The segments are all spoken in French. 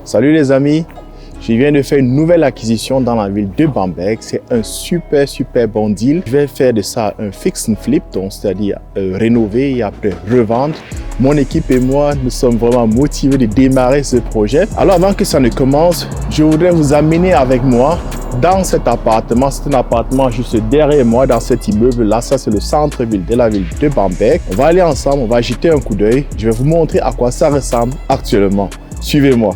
Salut les amis, je viens de faire une nouvelle acquisition dans la ville de Bamberg. C'est un super bon deal. Je vais faire de ça un fix and flip, donc c'est-à-dire rénover et après revendre. Mon équipe et moi, nous sommes vraiment motivés de démarrer ce projet. Alors avant que ça ne commence, je voudrais vous amener avec moi dans cet appartement. C'est un appartement juste derrière moi dans cet immeuble là. Ça c'est le centre-ville de la ville de Bamberg. On va aller ensemble, on va jeter un coup d'œil. Je vais vous montrer à quoi ça ressemble actuellement. Suivez-moi.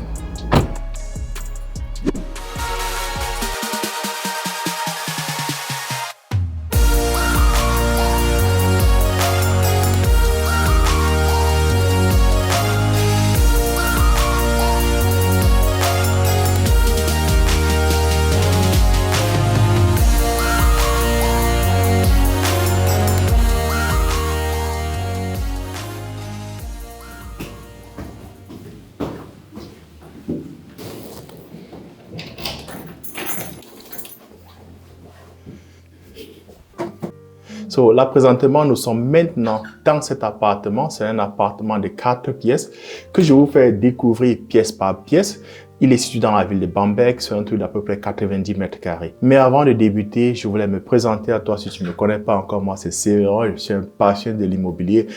Là, présentement, nous sommes maintenant dans cet appartement. C'est un appartement de 4 pièces que je vais vous faire découvrir pièce par pièce. Il est situé dans la ville de Bamberg, sur un truc d'à peu près 90 mètres carrés. Mais avant de débuter, je voulais me présenter à toi si tu ne me connais pas encore. Moi, c'est Séverin, je suis un passionné de l'immobilier.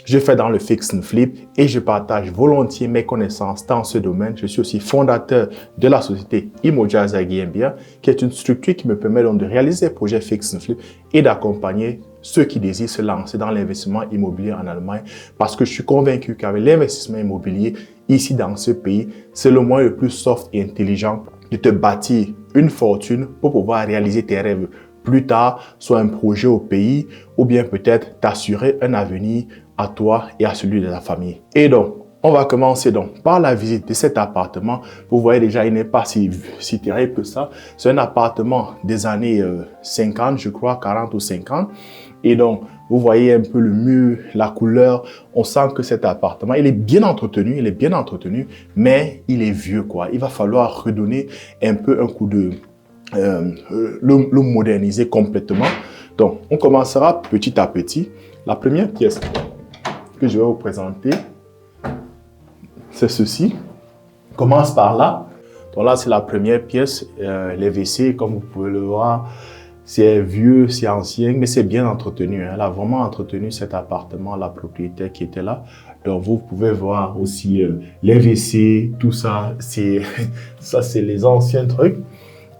Je fais dans le fix and flip et je partage volontiers mes connaissances dans ce domaine. Je suis aussi fondateur de la société Immojaza GmbH, qui est une structure qui me permet donc de réaliser des projets fix and flip et d'accompagner ceux qui désirent se lancer dans l'investissement immobilier en Allemagne, parce que je suis convaincu qu'avec l'investissement immobilier ici dans ce pays, c'est le moyen le plus soft et intelligent de te bâtir une fortune pour pouvoir réaliser tes rêves plus tard, soit un projet au pays ou bien peut-être t'assurer un avenir à toi et à celui de la famille. Et donc, on va commencer donc par la visite de cet appartement. Vous voyez déjà, il n'est pas si terrible que ça. C'est un appartement des années 50, je crois, 40 ou 50. Et donc, vous voyez un peu le mur, la couleur. On sent que cet appartement, il est bien entretenu, mais il est vieux, quoi. Il va falloir redonner un peu un coup de... le moderniser complètement. Donc, on commencera petit à petit. La première pièce que je vais vous présenter, c'est ceci. On commence par là. Donc là, c'est la première pièce. Les WC, comme vous pouvez le voir, c'est vieux, c'est ancien, mais c'est bien entretenu. Elle a vraiment entretenu cet appartement, la propriétaire qui était là. Donc, vous pouvez voir aussi les WC, tout ça. Ça, c'est les anciens trucs.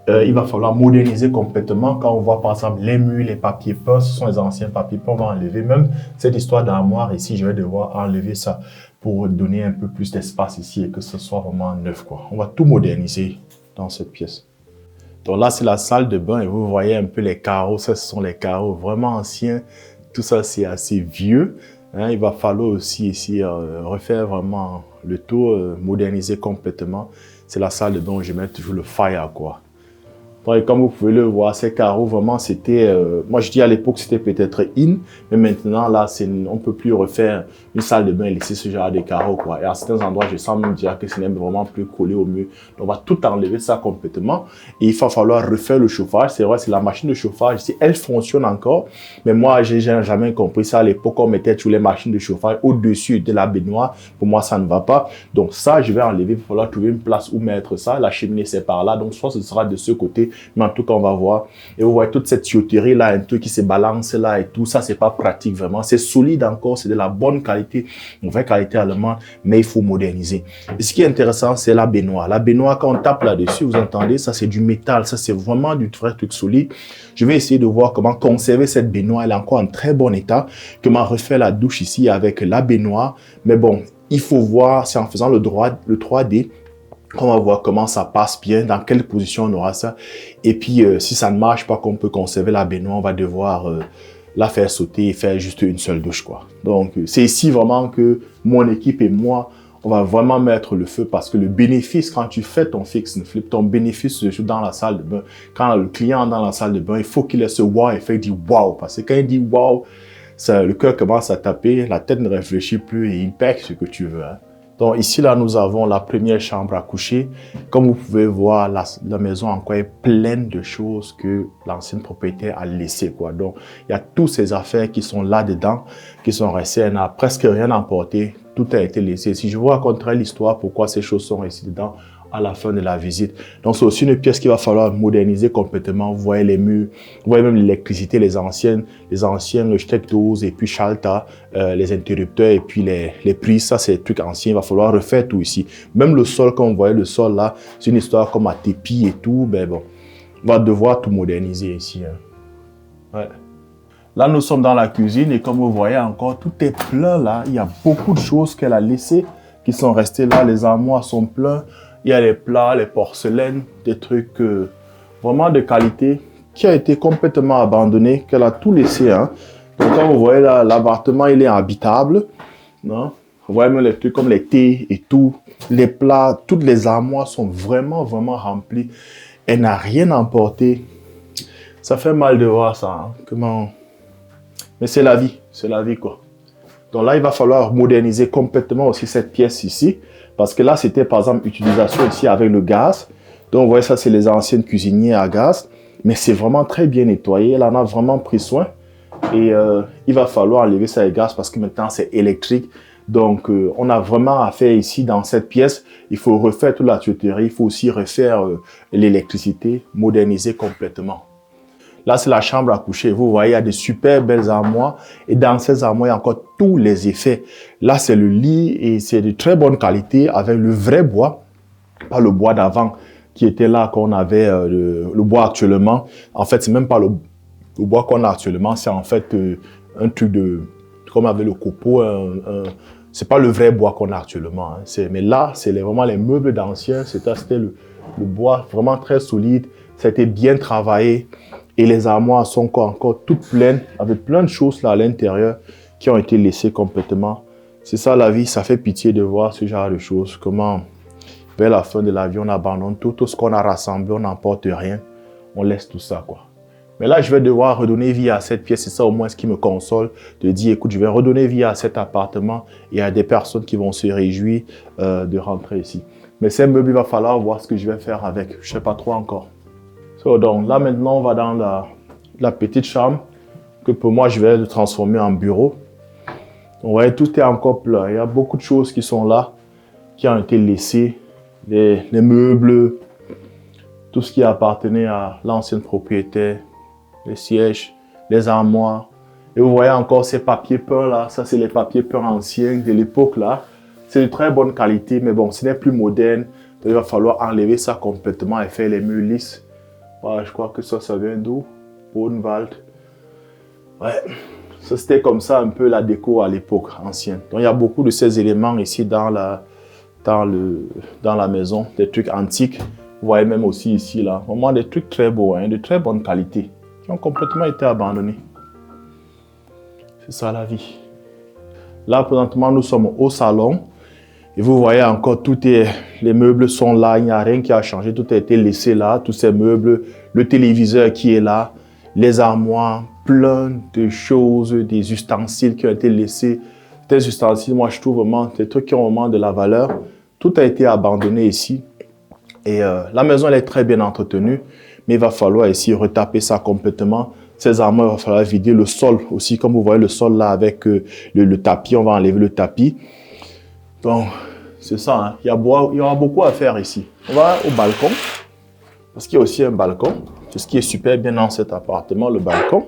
Il va falloir moderniser complètement. Quand on voit par exemple les murs, les papiers peints, ce sont les anciens papiers peints, on va enlever. Même cette histoire d'armoire ici, je vais devoir enlever ça pour donner un peu plus d'espace ici et que ce soit vraiment neuf, quoi. On va tout moderniser dans cette pièce. Donc là, c'est la salle de bain et vous voyez un peu les carreaux. Ça, ce sont les carreaux vraiment anciens. Tout ça, c'est assez vieux. Il va falloir aussi ici refaire vraiment le tour, moderniser complètement. C'est la salle de bain où je mets toujours le fire, quoi. Et comme vous pouvez le voir, ces carreaux, vraiment, c'était... moi, je dis à l'époque, c'était peut-être in, mais maintenant, là, on ne peut plus refaire une salle de bain et laisser ce genre de carreaux, quoi. Et à certains endroits, je sens même dire que ce n'est vraiment plus collé au mur. Donc, on va tout enlever ça complètement. Et il va falloir refaire le chauffage. C'est vrai, c'est la machine de chauffage ici. Elle fonctionne encore. Mais moi, j'ai jamais compris ça. À l'époque, on mettait toutes les machines de chauffage au-dessus de la baignoire. Pour moi, ça ne va pas. Donc, ça, je vais enlever. Il va falloir trouver une place où mettre ça. La cheminée, c'est par là. Donc, soit ce sera de ce côté, mais en tout cas, on va voir. Et vous voyez toute cette tuyauterie là, un truc qui se balance là et tout ça, c'est pas pratique vraiment. C'est solide encore, c'est de la bonne qualité, une vraie qualité allemande, mais il faut moderniser. Et ce qui est intéressant, c'est la baignoire. La baignoire, quand on tape là-dessus, vous entendez, ça c'est du métal, ça c'est vraiment du vrai truc solide. Je vais essayer de voir comment conserver cette baignoire. Elle est encore en très bon état. Comment refaire la douche ici avec la baignoire. Mais bon, il faut voir, c'est en faisant le 3D, on va voir comment ça passe bien, dans quelle position on aura ça. Et puis, si ça ne marche pas, qu'on peut conserver la baignoire, on va devoir la faire sauter et faire juste une seule douche, quoi. Donc, c'est ici vraiment que mon équipe et moi, on va vraiment mettre le feu parce que le bénéfice, quand tu fais ton fix and flip, ton bénéfice se joue dans la salle de bain. Quand le client est dans la salle de bain, il faut qu'il ait ce wow effet, il dit wow. Parce que quand il dit wow, le cœur commence à taper, la tête ne réfléchit plus et il paye ce que tu veux, hein. Donc ici, là, nous avons la première chambre à coucher. Comme vous pouvez voir, la maison encore est pleine de choses que l'ancienne propriétaire a laissées, quoi. Donc, il y a toutes ces affaires qui sont là-dedans, qui sont restées. Elle n'a presque rien emporté. tout a été laissé ici. Je vous raconterai l'histoire, pourquoi ces choses sont restées dedans à la fin de la visite. Donc, c'est aussi une pièce qu'il va falloir moderniser complètement. Vous voyez les murs, vous voyez même l'électricité, les anciennes, le Steckdose et puis Schalter, les interrupteurs et puis les prises. Ça, c'est des trucs anciens. Il va falloir refaire tout ici. Même le sol, comme vous voyez, le sol là, c'est une histoire comme à Tepi et tout. Ben bon, on va devoir tout moderniser ici. Hein. Ouais. Là, nous sommes dans la cuisine et comme vous voyez encore, tout est plein là. Il y a beaucoup de choses qu'elle a laissées qui sont restées là. Les armoires sont pleins. Il y a les plats, les porcelaines, des trucs vraiment de qualité qui a été complètement abandonné, qu'elle a tout laissé. Hein. Donc, comme vous voyez là, l'appartement, il est habitable. Non? Vous voyez même les trucs comme les thés et tout. Les plats, toutes les armoires sont vraiment, vraiment remplies. Elle n'a rien emporté. Ça fait mal de voir ça. Hein. Comment... Mais c'est la vie quoi. Donc là, il va falloir moderniser complètement aussi cette pièce ici. Parce que là, c'était par exemple utilisation ici avec le gaz. Donc, vous voyez, ça, c'est les anciennes cuisinières à gaz. Mais c'est vraiment très bien nettoyé. Elle en a vraiment pris soin. Et il va falloir enlever ça avec gaz parce que maintenant, c'est électrique. Donc, on a vraiment à faire ici dans cette pièce. Il faut refaire toute la tuyauterie. Il faut aussi refaire l'électricité, moderniser complètement. Là, c'est la chambre à coucher. Vous voyez, il y a des super belles armoires. Et dans ces armoires, il y a encore tous les effets. Là, c'est le lit et c'est de très bonne qualité avec le vrai bois. Pas le bois d'avant qui était là quand on avait le bois actuellement. En fait, c'est même pas le bois qu'on a actuellement. C'est en fait un truc de... Comme avec le copeau. C'est pas le vrai bois qu'on a actuellement. Hein. Mais là, c'est vraiment les meubles d'anciens. C'était le bois vraiment très solide. Ça a été bien travaillé. Et les armoires sont encore toutes pleines, avec plein de choses là à l'intérieur qui ont été laissées complètement. C'est ça la vie, ça fait pitié de voir ce genre de choses. Comment, vers la fin de la vie, on abandonne tout ce qu'on a rassemblé, on n'emporte rien. On laisse tout ça, quoi. Mais là, je vais devoir redonner vie à cette pièce. C'est ça au moins ce qui me console, de dire, écoute, je vais redonner vie à cet appartement. Et il y a des personnes qui vont se réjouir de rentrer ici. Mais ces meubles, il va falloir voir ce que je vais faire avec. Je ne sais pas trop encore. Donc là, maintenant, on va dans la petite chambre que pour moi, je vais le transformer en bureau. Vous voyez, tout est encore plein. Il y a beaucoup de choses qui sont là, qui ont été laissées. Les meubles, tout ce qui appartenait à l'ancienne propriétaire, les sièges, les armoires. Et vous voyez encore ces papiers peints là. Ça, c'est les papiers peints anciens de l'époque là. C'est de très bonne qualité, mais bon, ce n'est plus moderne. Donc, il va falloir enlever ça complètement et faire les murs lisses. Ouais, je crois que ça vient d'où? Bodenwald. Ouais, ça c'était comme ça un peu la déco à l'époque ancienne. Donc il y a beaucoup de ces éléments ici dans la maison, des trucs antiques. Vous voyez même aussi ici là, vraiment des trucs très beaux, hein, de très bonne qualité, qui ont complètement été abandonnés. C'est ça la vie. Là présentement nous sommes au salon. Et vous voyez encore, les meubles sont là, il n'y a rien qui a changé, tout a été laissé là, tous ces meubles, le téléviseur qui est là, les armoires, plein de choses, des ustensiles qui ont été laissés. Des ustensiles, moi je trouve vraiment des trucs qui ont vraiment de la valeur. Tout a été abandonné ici. Et la maison elle est très bien entretenue, mais il va falloir ici retaper ça complètement. Ces armoires, il va falloir vider le sol aussi, comme vous voyez le sol là avec le tapis, on va enlever le tapis. Donc, c'est ça, hein. Il y aura beaucoup à faire ici. On va au balcon, parce qu'il y a aussi un balcon. C'est ce qui est super bien dans cet appartement, le balcon.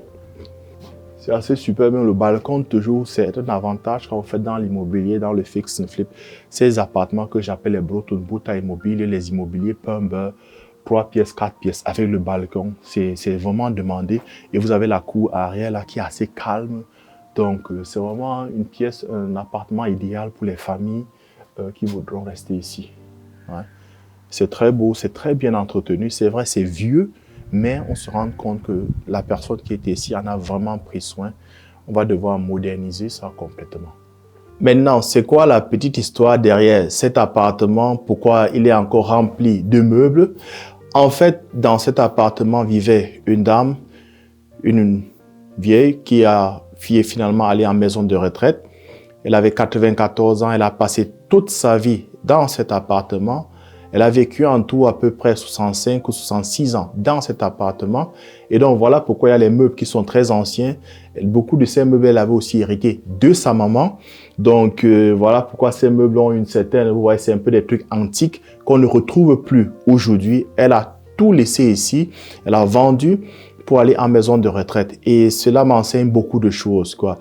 C'est assez super, même le balcon, toujours, c'est un avantage quand vous faites dans l'immobilier, dans le fix and flip. Ces appartements que j'appelle les Broton-Boot à immobilier, les immobiliers Pumber, 3 pièces, 4 pièces, avec le balcon. C'est vraiment demandé. Et vous avez la cour arrière là qui est assez calme. Donc, c'est vraiment une pièce, un appartement idéal pour les familles qui voudront rester ici. Ouais. C'est très beau, c'est très bien entretenu. C'est vrai, c'est vieux, mais on se rend compte que la personne qui était ici en a vraiment pris soin. On va devoir moderniser ça complètement. Maintenant, c'est quoi la petite histoire derrière cet appartement? Pourquoi il est encore rempli de meubles? En fait, dans cet appartement vivait une dame, une vieille qui est finalement allée en maison de retraite. Elle avait 94 ans, elle a passé toute sa vie dans cet appartement. Elle a vécu en tout à peu près 65 ou 66 ans dans cet appartement. Et donc voilà pourquoi il y a les meubles qui sont très anciens. Beaucoup de ces meubles, elle avait aussi hérité de sa maman. Donc, voilà pourquoi ces meubles ont une certaine, vous voyez, c'est un peu des trucs antiques qu'on ne retrouve plus aujourd'hui. Elle a tout laissé ici. Elle a vendu pour aller en maison de retraite. Et cela m'enseigne beaucoup de choses, quoi.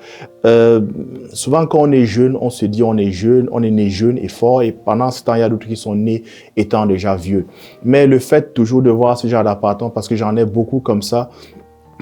Souvent, quand on est jeune, on se dit on est jeune, on est né jeune et fort. Et pendant ce temps, il y a d'autres qui sont nés étant déjà vieux. Mais le fait toujours de voir ce genre d'appartement, parce que j'en ai beaucoup comme ça,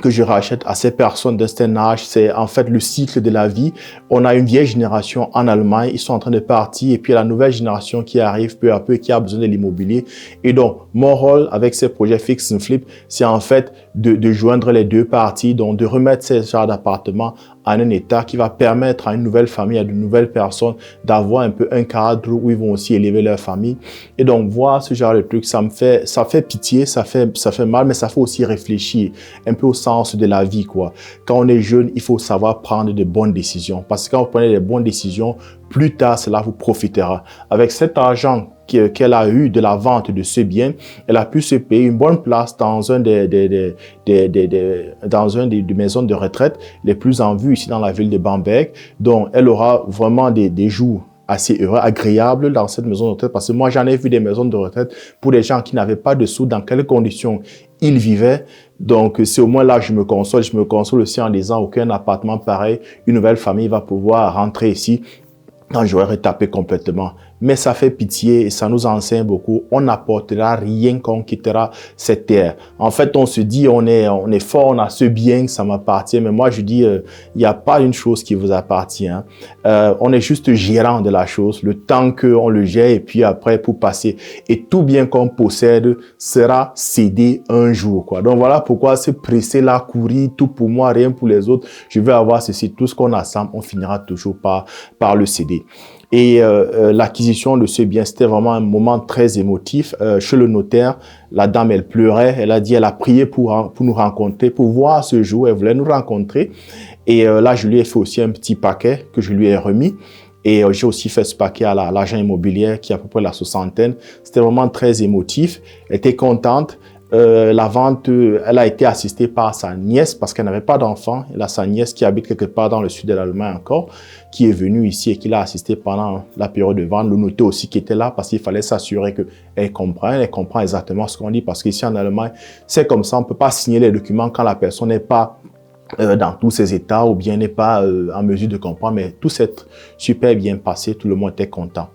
que je rachète à ces personnes d'un certain âge, c'est en fait le cycle de la vie. On a une vieille génération en Allemagne, ils sont en train de partir, et puis la nouvelle génération qui arrive peu à peu, qui a besoin de l'immobilier. Et donc, mon rôle avec ces projets Fix and Flip, c'est en fait de joindre les deux parties, donc de remettre ces genres d'appartements en un état qui va permettre à une nouvelle famille, à de nouvelles personnes d'avoir un peu un cadre où ils vont aussi élever leur famille. Et donc, voir ce genre de truc, ça fait pitié, ça fait mal, mais ça fait aussi réfléchir un peu au sens de la vie, quoi. Quand on est jeune, il faut savoir prendre de bonnes décisions. Parce que quand vous prenez des bonnes décisions, plus tard, cela vous profitera. Avec cet argent qu'elle a eu de la vente de ce bien, elle a pu se payer une bonne place dans un des maisons de retraite les plus en vue ici dans la ville de Bamberg. Donc, elle aura vraiment des jours assez heureux, agréables dans cette maison de retraite. Parce que moi, j'en ai vu des maisons de retraite pour des gens qui n'avaient pas de sous, dans quelles conditions ils vivaient. Donc, c'est au moins là que je me console. Je me console aussi en disant aucun appartement pareil, une nouvelle famille va pouvoir rentrer ici quand j'aurais retapé complètement. Mais ça fait pitié et ça nous enseigne beaucoup. On n'apportera rien quand on quittera cette terre. En fait, on se dit, on est fort, on a ce bien, ça m'appartient. Mais moi, je dis, il n'y a pas une chose qui vous appartient. On est juste gérant de la chose, le temps qu'on le gère et puis après pour passer. Et tout bien qu'on possède sera cédé un jour, quoi. Donc voilà pourquoi se presser là, courir, tout pour moi, rien pour les autres. Je veux avoir ceci, tout ce qu'on assemble, on finira toujours par le céder. Et l'acquisition de ce bien, c'était vraiment un moment très émotif. Chez le notaire, la dame, elle pleurait. Elle a dit, elle a prié pour nous rencontrer, pour voir ce jour. Elle voulait nous rencontrer. Et là, je lui ai fait aussi un petit paquet que je lui ai remis. Et j'ai aussi fait ce paquet à l'agent immobilier qui a à peu près la soixantaine. C'était vraiment très émotif. Elle était contente. La vente, elle a été assistée par sa nièce parce qu'elle n'avait pas d'enfant. Elle a sa nièce qui habite quelque part dans le sud de l'Allemagne encore, qui est venue ici et qui l'a assistée pendant la période de vente. Le notaire aussi qui était là parce qu'il fallait s'assurer qu'elle comprend exactement ce qu'on dit parce qu'ici en Allemagne, c'est comme ça, on ne peut pas signer les documents quand la personne n'est pas dans tous ses états ou bien n'est pas en mesure de comprendre, mais tout s'est super bien passé, tout le monde était content.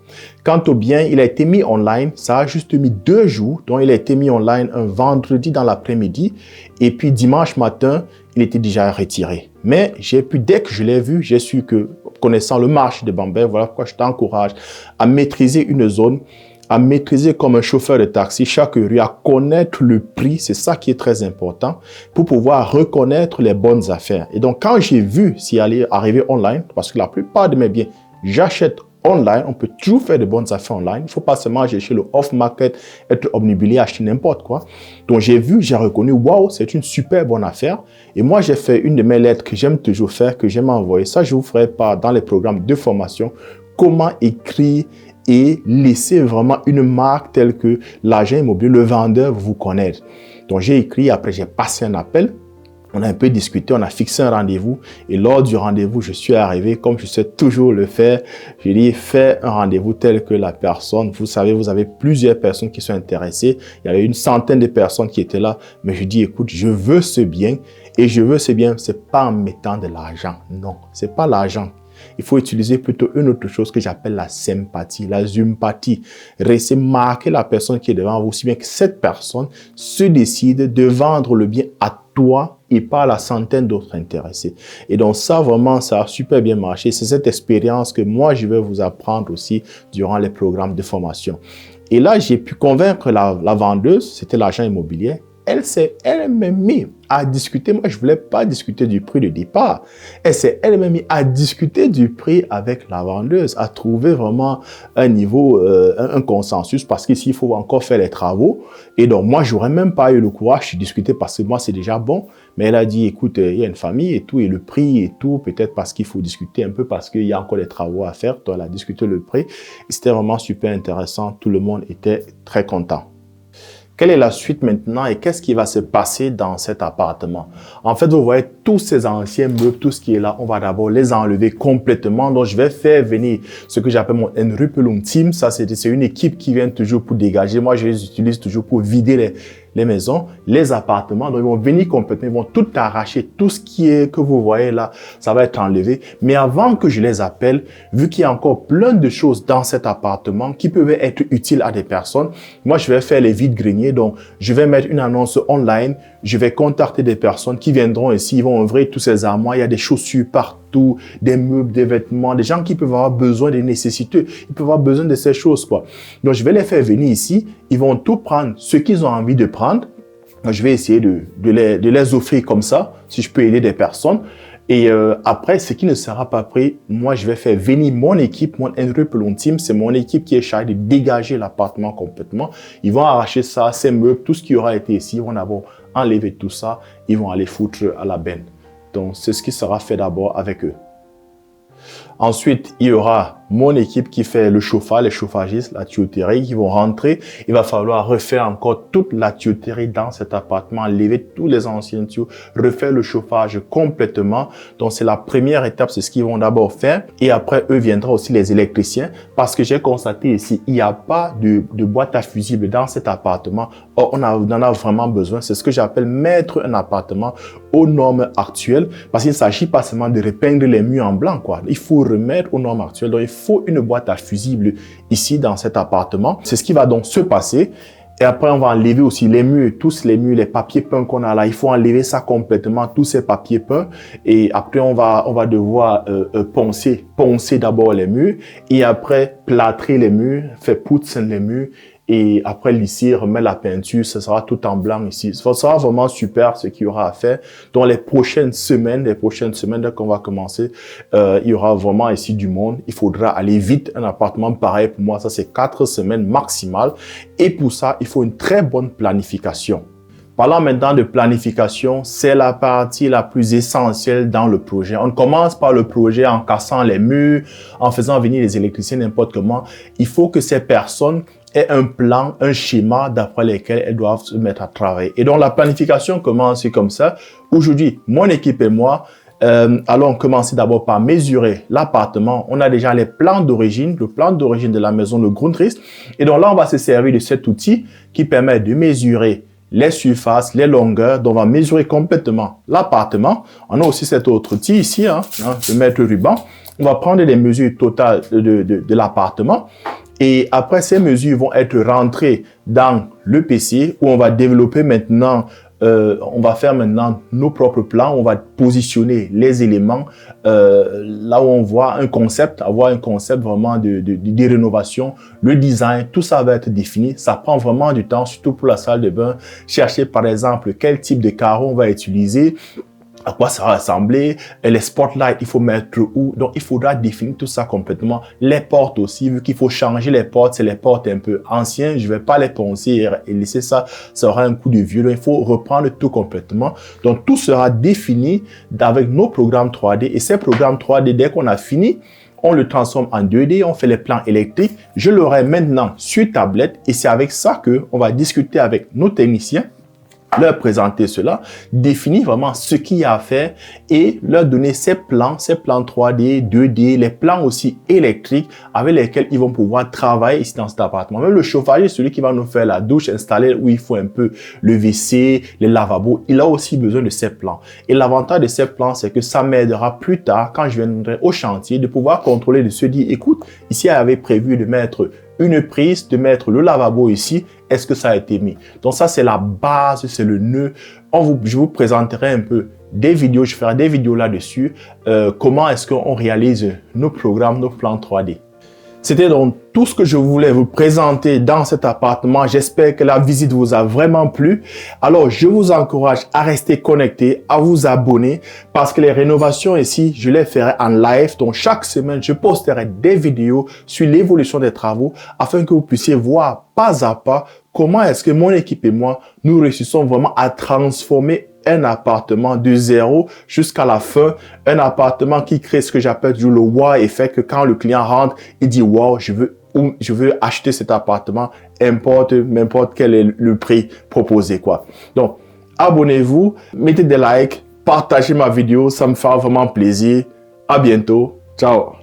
Quant au bien, il a été mis online, ça a juste mis 2 jours, donc il a été mis online un vendredi dans l'après-midi et puis dimanche matin, il était déjà retiré. Mais dès que je l'ai vu, j'ai su que, connaissant le marché de Bamberg, voilà pourquoi je t'encourage à maîtriser une zone, à maîtriser comme un chauffeur de taxi chaque rue, à connaître le prix, c'est ça qui est très important, pour pouvoir reconnaître les bonnes affaires. Et donc, quand j'ai vu s'il allait arriver online, parce que la plupart de mes biens, j'achète online, on peut toujours faire de bonnes affaires online. Il ne faut pas seulement chercher le off-market, être obnubilé, acheter n'importe quoi. Donc, j'ai reconnu, waouh, c'est une super bonne affaire. Et moi, j'ai fait une de mes lettres que j'aime toujours faire, que j'aime envoyer. Ça, je vous ferai pas dans les programmes de formation, comment écrire et laisser vraiment une marque telle que l'agent immobilier, le vendeur vous connaître. Donc, j'ai écrit, après j'ai passé un appel, on a un peu discuté, on a fixé un rendez-vous et lors du rendez-vous, je suis arrivé, comme je sais toujours le faire, je lui ai fait un rendez-vous tel que la personne, vous savez, vous avez plusieurs personnes qui sont intéressées, il y avait une centaine de personnes qui étaient là, mais je dis, écoute, je veux ce bien et je veux ce bien, c'est pas en mettant de l'argent, non, c'est pas l'argent. Il faut utiliser plutôt une autre chose que j'appelle la sympathie, la sympathie. Rester marquer la personne qui est devant vous, aussi bien que cette personne se décide de vendre le bien à toi et pas à la centaine d'autres intéressés. Et donc ça, vraiment, ça a super bien marché. C'est cette expérience que moi, je vais vous apprendre aussi durant les programmes de formation. Et là, j'ai pu convaincre la vendeuse, c'était l'agent immobilier. Elle m'a mis à discuter. Moi, je voulais pas discuter du prix de départ. Elle m'a mis à discuter du prix avec la vendeuse, à trouver vraiment un niveau, un consensus, parce qu'ici, il faut encore faire les travaux. Et donc, moi, j'aurais même pas eu le courage de discuter parce que moi, c'est déjà bon. Mais elle a dit, écoute, il y a une famille et tout, et le prix et tout, peut-être parce qu'il faut discuter un peu, parce qu'il y a encore des travaux à faire. Donc, elle a discuté le prix. C'était vraiment super intéressant. Tout le monde était très content. Quelle est la suite maintenant et qu'est-ce qui va se passer dans cet appartement? En fait, vous voyez tous ces anciens meubles, tout ce qui est là, on va d'abord les enlever complètement. Donc, je vais faire venir ce que j'appelle mon Enrüppelung Team. Ça, c'est une équipe qui vient toujours pour dégager. Moi, je les utilise toujours pour vider les maisons, les appartements. Donc, ils vont venir complètement, ils vont tout arracher. Tout ce qui est, que vous voyez là, ça va être enlevé. Mais avant que je les appelle, vu qu'il y a encore plein de choses dans cet appartement qui peuvent être utiles à des personnes, moi, je vais faire les vides-greniers. Donc, je vais mettre une annonce online. Je vais contacter des personnes qui viendront ici. Ils vont ouvrir tous ces armoires. Il y a des chaussures partout, des meubles, des vêtements, des gens qui peuvent avoir besoin des nécessités. Ils peuvent avoir besoin de ces choses, quoi. Donc, je vais les faire venir ici. Ils vont tout prendre, ce qu'ils ont envie de prendre. Je vais essayer de les offrir comme ça, si je peux aider des personnes. Et après, ce qui ne sera pas pris, moi, je vais faire venir mon équipe, mon Enrüppelung Team. C'est mon équipe qui est chargée de dégager l'appartement complètement. Ils vont arracher ça, ces meubles, tout ce qui aura été ici. Ils vont d'abord enlever tout ça. Ils vont aller foutre à la benne. Donc, c'est ce qui sera fait d'abord avec eux. Ensuite, il y aura mon équipe qui fait le chauffage, les chauffagistes, la tuyauterie, qui vont rentrer. Il va falloir refaire encore toute la tuyauterie dans cet appartement, enlever tous les anciens tuyaux, refaire le chauffage complètement. Donc, c'est la première étape, c'est ce qu'ils vont d'abord faire. Et après, eux viendront aussi les électriciens parce que j'ai constaté ici, il n'y a pas de boîte à fusibles dans cet appartement. Or, on en a vraiment besoin. C'est ce que j'appelle mettre un appartement aux normes actuelles parce qu'il ne s'agit pas seulement de repeindre les murs en blanc, quoi. Il faut remettre aux normes actuelles. Donc, il faut une boîte à fusibles ici dans cet appartement. C'est ce qui va donc se passer. Et après, on va enlever aussi les murs, tous les murs, les papiers peints qu'on a là. Il faut enlever ça complètement, tous ces papiers peints. Et après, on va devoir poncer d'abord les murs. Et après, plâtrer les murs, faire poudre les murs. Et après, lisser, remettre la peinture, ce sera tout en blanc ici. Ce sera vraiment super ce qu'il y aura à faire. Dans les prochaines semaines, dès qu'on va commencer, il y aura vraiment ici du monde. Il faudra aller vite. Un appartement pareil pour moi, ça c'est 4 semaines maximales. Et pour ça, il faut une très bonne planification. Parlant maintenant de planification, c'est la partie la plus essentielle dans le projet. On commence par le projet en cassant les murs, en faisant venir les électriciens n'importe comment. Il faut que ces personnes aient un plan, un schéma d'après lequel elles doivent se mettre à travailler. Et donc la planification commence comme ça. Aujourd'hui, mon équipe et moi, allons commencer d'abord par mesurer l'appartement. On a déjà les plans d'origine, le plan d'origine de la maison, le Grundriss. Et donc là, on va se servir de cet outil qui permet de mesurer les surfaces, les longueurs. Donc, on va mesurer complètement l'appartement. On a aussi cet autre outil ici, de mètre ruban. On va prendre les mesures totales de l'appartement. Et après, ces mesures vont être rentrées dans le PC où on va développer maintenant, on va faire maintenant nos propres plans. On va positionner les éléments là où on voit un concept, avoir un concept vraiment de rénovation. Le design, tout ça va être défini. Ça prend vraiment du temps, surtout pour la salle de bain. Chercher par exemple quel type de carreau on va utiliser, à quoi ça va ressembler, les spotlights, il faut mettre où. Donc, il faudra définir tout ça complètement. Les portes aussi, vu qu'il faut changer les portes, c'est les portes un peu anciennes. Je vais pas les poncer et laisser ça, ça aura un coup de vieux. Donc, il faut reprendre tout complètement. Donc, tout sera défini avec nos programmes 3D. Et ces programmes 3D, dès qu'on a fini, on le transforme en 2D, on fait les plans électriques. Je l'aurai maintenant sur tablette et c'est avec ça que on va discuter avec nos techniciens, leur présenter cela, définir vraiment ce qu'il y a à faire et leur donner ces plans 3D, 2D, les plans aussi électriques avec lesquels ils vont pouvoir travailler ici dans cet appartement. Même le chauffage, celui qui va nous faire la douche, installer où il faut un peu le WC, les lavabos, il a aussi besoin de ces plans. Et l'avantage de ces plans, c'est que ça m'aidera plus tard, quand je viendrai au chantier, de pouvoir contrôler, de se dire, écoute, ici, elle avait prévu de mettre une prise, de mettre le lavabo ici, est-ce que ça a été mis? Donc ça, c'est la base, c'est le nœud. Je vous présenterai un peu des vidéos, je ferai des vidéos là-dessus, comment est-ce qu'on réalise nos programmes, nos plans 3D. C'était donc tout ce que je voulais vous présenter dans cet appartement. J'espère que la visite vous a vraiment plu. Alors, je vous encourage à rester connecté, à vous abonner parce que les rénovations ici, je les ferai en live. Donc, chaque semaine, je posterai des vidéos sur l'évolution des travaux afin que vous puissiez voir pas à pas comment est-ce que mon équipe et moi, nous réussissons vraiment à transformer un appartement de zéro jusqu'à la fin, un appartement qui crée ce que j'appelle le wow effet, que quand le client rentre, il dit wow, je veux acheter cet appartement, n'importe quel est le prix proposé, quoi. Donc, abonnez-vous, mettez des likes, partagez ma vidéo, ça me fera vraiment plaisir. À bientôt. Ciao.